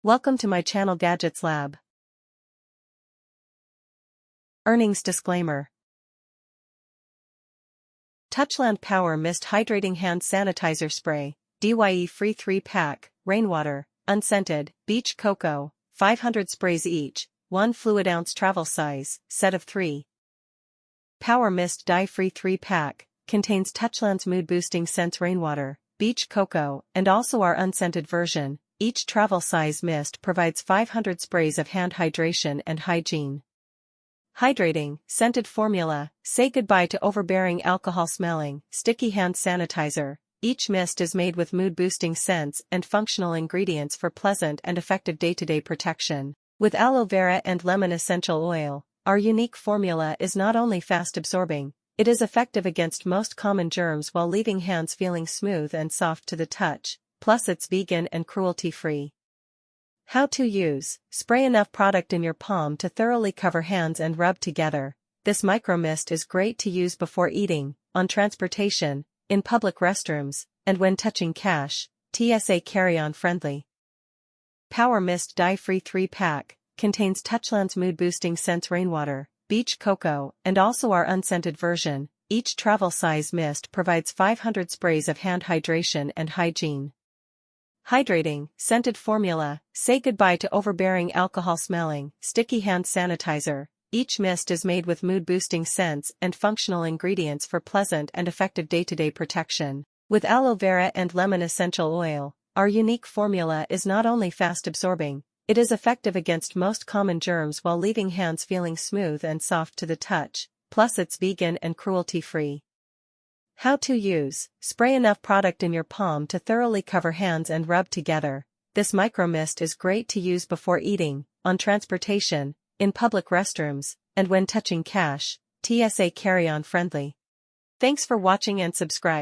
Welcome to my channel Gadgets Lab. Earnings disclaimer. Touchland Power Mist Hydrating Hand Sanitizer Spray, DYE-free 3-pack, Rainwater, Unscented, Beach Coco, 500 sprays each, 1 fluid ounce travel size, set of 3. Power Mist Dye-free 3-pack, contains Touchland's mood-boosting scents Rainwater, Beach Coco, and also our unscented version. Each travel size mist provides 500 sprays of hand hydration and hygiene. Hydrating, scented formula, say goodbye to overbearing alcohol-smelling, sticky hand sanitizer. Each mist is made with mood-boosting scents and functional ingredients for pleasant and effective day-to-day protection. With aloe vera and lemon essential oil, our unique formula is not only fast-absorbing, it is effective against most common germs while leaving hands feeling smooth and soft to the touch. Plus it's vegan and cruelty-free. How to use: spray enough product in your palm to thoroughly cover hands and rub together. This micro mist is great to use before eating, on transportation, in public restrooms, and when touching cash. TSA carry-on friendly. Power Mist Dye-free 3-pack, contains Touchland's mood-boosting scents Rainwater, Beach Coco, and also our unscented version. Each travel size mist provides 500 sprays of hand hydration and hygiene. Hydrating, scented formula, say goodbye to overbearing alcohol-smelling, sticky hand sanitizer. Each mist is made with mood-boosting scents and functional ingredients for pleasant and effective day-to-day protection. With aloe vera and lemon essential oil, our unique formula is not only fast-absorbing, it is effective against most common germs while leaving hands feeling smooth and soft to the touch. Plus it's vegan and cruelty-free. How to use: spray enough product in your palm to thoroughly cover hands and rub together. This micro mist is great to use before eating, on transportation, in public restrooms, and when touching cash. TSA carry-on friendly. Thanks for watching and subscribe.